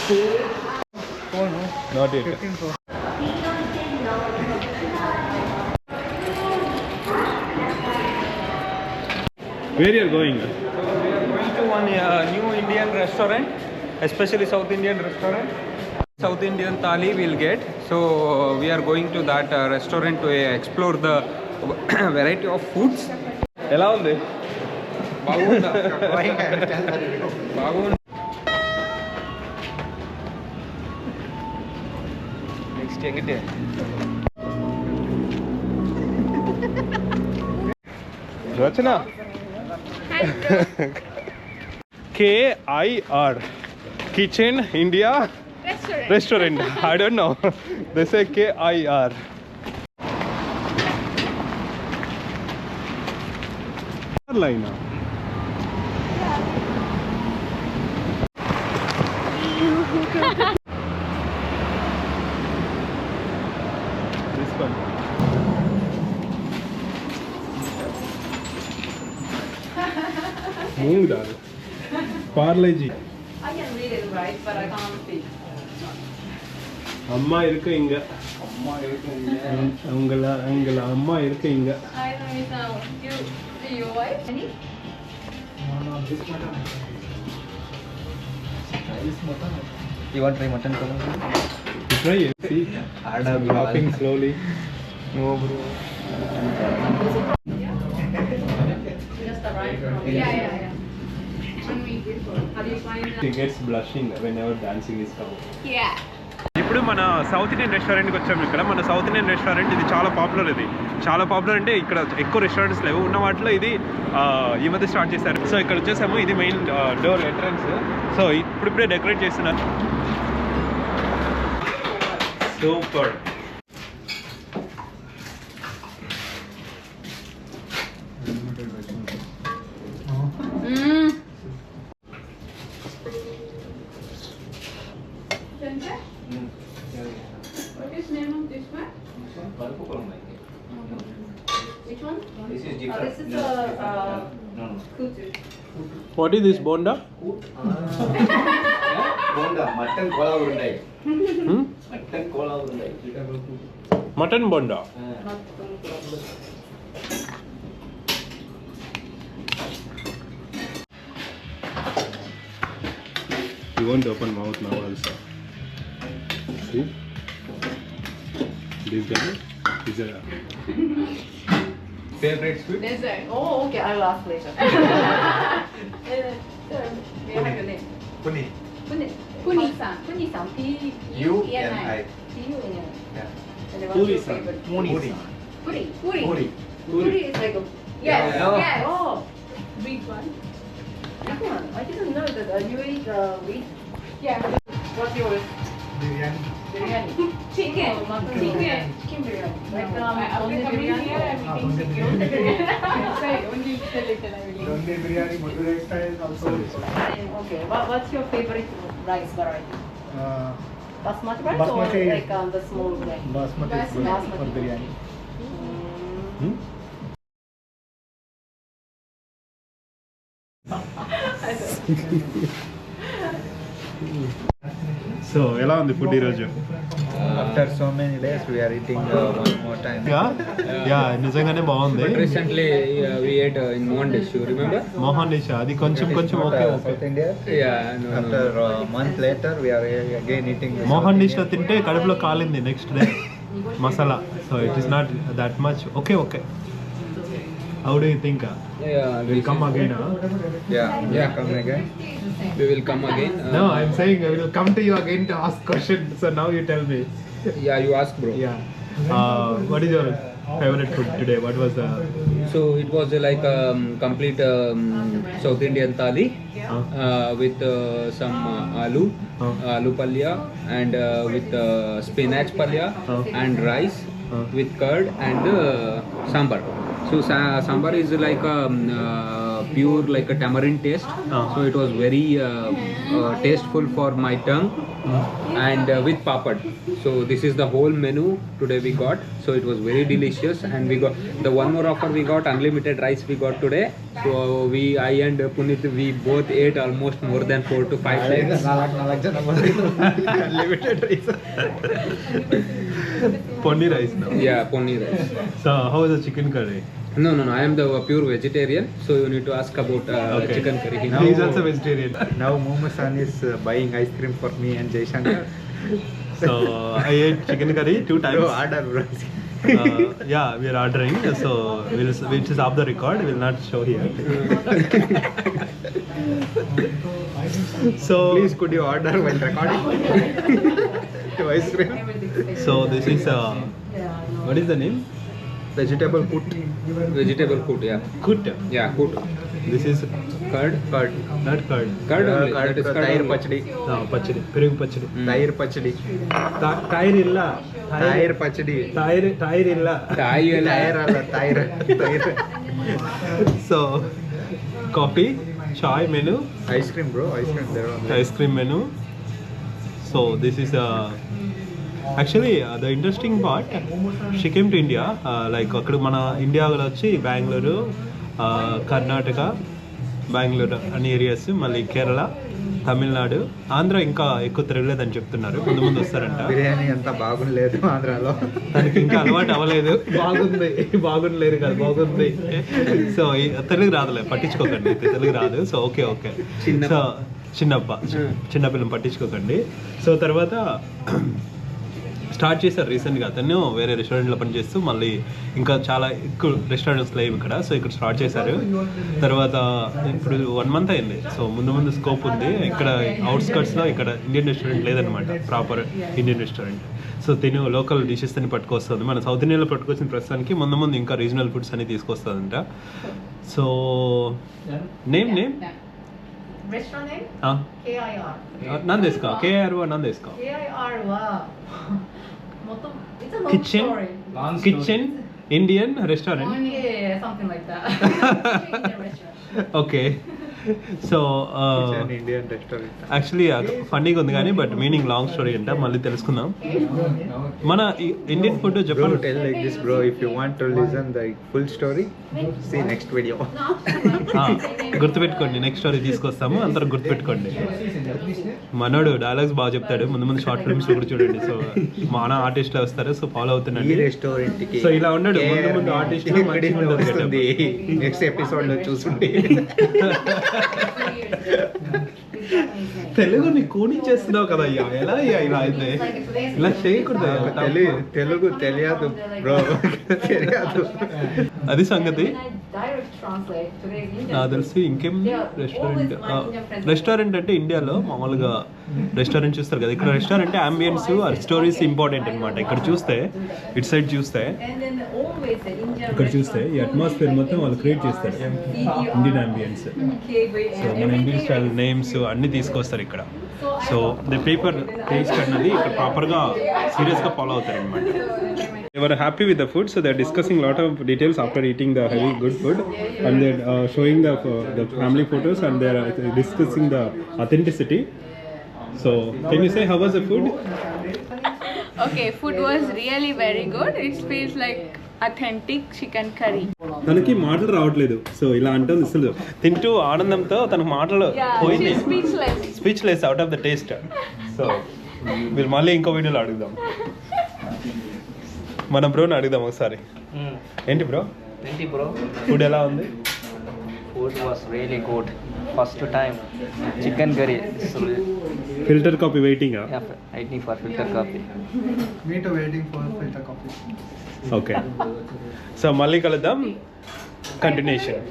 Not yet. Where you are going? So we are going to one new Indian restaurant, especially South Indian restaurant. South Indian thali we'll get. So we are going to that restaurant to explore the variety of foods. ఎలా ఉంది? బాగుందా? బాగుంది. Next ఎగిటే Rachana KIR Kitchen India Restaurant. I don't know. They say KIR. Line. This one. Moong dal. Parle ji. I can read it right, but I can't speak. அம்மா இருக்கு இங்க. உங்கள அம்மா இருக்கு இங்க. I don't know. Do you wife? Any? No, this mutton. This mutton. You want try mutton color? Try it. See. Laughing slowly. No bro. Just the right. Yeah. How do you find She gets blushing whenever dancing is coming. Yeah. ఇప్పుడు మన south Indian రెస్టారెంట్కి వచ్చాము. ఇక్కడ మన south Indian restaurant ఇది చాలా popular. ఇది చాలా పాపులర్ అంటే ఇక్కడ ఎక్కువ రెస్టారెంట్స్ లేవు, ఉన్న వాటిలో ఇది ఈ మధ్య స్టార్ట్ చేశారు. సో ఇక్కడ వచ్చేసాము, ఇది మెయిన్ డోర్ ఎంట్రన్స్. సో ఇప్పుడిప్పుడే డెకరేట్ చేస్తున్నారు. Super. What is name of this one? Which one? This is different. This is No. kutu. What is this bonda? Bonda mutton kola ఉంటాయి. మటన్ కోలా ఉంటాయి. Mutton bonda. You won't open mouth now also. See? This guy is a Favorite sweet? Dessert. Oh, okay. I will ask later. Sir, may I have your name? Puni. Puni-san. Puni-san. P-U-N-I. U-N-I. P-U-N-I. Yeah. And then what's your Puri-san. favorite? Puri. Puri. Puri. Puri. Puri is like a... Yes. Yeah. Yes. Oh. Big one. Big one. I didn't know that you eat wheat. Yeah. What's yours? Biryani. Biryani. Chicken. Oh, mutton Chicken. Chicken biryani. Like After only coming biryani. here, I'm eating chicken. Only biryani. Sorry, only little I will eat. Only biryani, Madurai style also. Okay. What's your favorite rice variety? Uh, Basmati rice Basmati. or like the small grain? Basmati is good Basmati. for biryani. Hmm? So ఎలా ఉంది food ఈరోజు? After so many days, we are eating one more time. Yeah నిజంగానే బాగుంది. Recently we ate in Mohandish, you remember? Mohan dish అది కొంచెం okay okay. South India. Yeah, no. After a month later, we are again eating. the Mohan South dish లో Indian. తింటే కడుపులో కాలింది next day masala. So it is not that much okay. How do you think Yeah, will come again? Yeah, come again. We will come again. No, I'm saying I will come to you again to ask questions. So now you tell me. Yeah, you ask, bro. Yeah. What is your favorite food today? What was the? So it was like complete South Indian thali with some aloo palya, and with spinach palya and rice with curd and sambar. So sambar is like pure like a tamarind taste. So it was very tasteful for my tongue, and with papad. So this is the whole menu today we got. So it was very delicious, and we got the one more offer. We got unlimited rice. We got today. So I and Punit, we both ate almost more than 4 to 5 times. Limited reason. Ponni rice now. Yeah, ponni rice. So how is the chicken curry? No. I am the pure vegetarian. So you need to ask about chicken curry. He is also vegetarian. Now Momo-san is buying ice cream for me and Jaishankar. So I ate chicken curry 2 times. Bro, order bro. Yeah, we are ordering. So we'll is off the record. We'll not show here. So Please could you order while recording? To ice cream. So this is what is the name? Vegetable put. Vegetable food, yeah. Kut. Yeah, food. This is Curd. Curd. not curd. Curd only. Curd, That is curd Tayir only. pachadi. Pachadi. Perugu pachadi. Tayir pachadi. Tayir illa. Tayir pachadi. Tayir illa. Thai ಎಲ್ಲ. Tayir alla tayir. Tayir. So coffee, chai menu, Ice cream bro, ice cream there on. ice cream menu. So this is actually the interesting part. She came to India like అక్కడ మన ఇండియాలో వచ్చి బెంగళూరు, కర్ణాటక, బెంగళూరు అన్ని areas, మళ్ళీ కేరళ, తమిళనాడు, ఆంధ్ర ఇంకా ఎక్కువ తిరగలేదని చెప్తున్నారు. ముందు వస్తారంట. బిర్యానీ అంత బాగుండలేదు ఆంధ్రాలో. తనకి ఇంకా అలవాటు అవ్వలేదు. బాగుండలేదు కదా, బాగుంది. సో తెలుగు రాదులే, పట్టించుకోకండి, తెలుగు రాదు. సో ఓకే సో చిన్నపిల్లని పట్టించుకోకండి. సో తర్వాత స్టార్ట్ చేశారు రీసెంట్గా. అతను వేరే రెస్టారెంట్లో పనిచేస్తూ మళ్ళీ ఇంకా చాలా ఎక్కువ రెస్టారెంట్స్ లేవు ఇక్కడ. సో ఇక్కడ స్టార్ట్ చేశారు. తర్వాత ఇప్పుడు 1 month అయింది. సో ముందు స్కోప్ ఉంది. ఇక్కడ అవుట్స్కట్స్లో ఇక్కడ ఇండియన్ రెస్టారెంట్ లేదనమాట, ప్రాపర్ ఇండియన్ రెస్టారెంట్. సో తిను లోకల్ డిషెస్ అని పట్టుకొస్తుంది. మన సౌత్ ఇండియాలో పట్టుకొచ్చిన ప్రస్తుతానికి ముందు ఇంకా రీజనల్ ఫుడ్స్ అని తీసుకొస్తుందంట. So name Restaurant name? KIR.何ですか? KIR は何ですか? KIR は元it's a long Kitchen? story. Kitchen Indian restaurant. Yeah, something like that. Indian restaurant. Okay. So Indian restaurant. Actually ఫన్నీగా ఉంది కానీ బట్ మీనింగ్ లాంగ్ స్టోరీ అంట, మళ్ళీ తెలుసుకుందాం. మన Indian food Bro, Japan tell like this bro, if you want to listen the full story, see next video. గుర్తుపెట్టుకోండి, next story తీసుకొస్తాము, అందరూ గుర్తుపెట్టుకోండి. మనోడు డైలాగ్స్ బాగా చెప్తాడు. ముందు షార్ట్ ఫిల్మ్స్ కూడా చూడండి. సో మన ఆర్టిస్ట్లో వస్తారు. సో ఫాలో ఈ అవుతుండండి. రెస్టారెంట్ కి సో ఇలా ఉన్నాడు ముందు ఆర్టిస్ట్ వస్తుంది. నెక్స్ట్ ఎపిసోడ్ లో చూసుంటే తెలుగుని కూనిచ్చేస్తున్నావు కదా అయ్యా, ఎలా అయ్యా ఇలా అయితే? ఇలా చేయకూడదు. తెలుగు తెలియదు బ్రో, తెలియదు. అది సంగతి. When I direct translate today's Indian నాకు తెలిసి ఇంకేం రెస్టారెంట్ అంటే ఇండియాలో మామూలుగా రెస్టారెంట్ చూస్తారు కదా, ఇక్కడ రెస్టారెంట్ అంబియన్స్ స్టోరీస్ ఇంపార్టెంట్ అనమాట. ఇక్కడ చూస్తే ఇటు సైడ్ చూస్తే and then always the Indian ఇక్కడ చూస్తే ఈ అట్మాస్ఫియర్ మొత్తం వాళ్ళు క్రియేట్ చేస్తారు, ఇండియన్ అంబియన్స్. సో మన ఇండియన్ స్టైల్ నేమ్స్ అన్నీ తీసుకొస్తారు ఇక్కడ. సో ద పేపర్ టేస్ట్ అన్నది ఇక్కడ ప్రాపర్గా సీరియస్గా ఫాలో అవుతారు అనమాట. They were happy with the food, so they are discussing a lot of details after eating the heavy good food, and they are showing the family photos, and they are discussing the authenticity. So can you say how was the food? Okay, food was really very good. It feels like authentic chicken curry. తనకి మాటలు రావట్లేదు. So ఇలా అంటుంది అసలు తింటూ ఆనందంతో తనకు మాటలు పోయింది, She's speechless. Speechless out of the taste. So మీరు మళ్ళీ ఇంకో వీడియోలో అడుగుదాం. మన బ్రోని అడుగుదాం ఒకసారి. ఏంటి బ్రో, ఏంటి బ్రో, ఫుడ్ ఎలా ఉంది? food was really good. First time chicken curry. Filter coffee waiting. Yeah, waiting for filter coffee. Me too, waiting for filter coffee. Okay, so మళ్ళీ కలుద్దాం, కంటిన్యూషన్.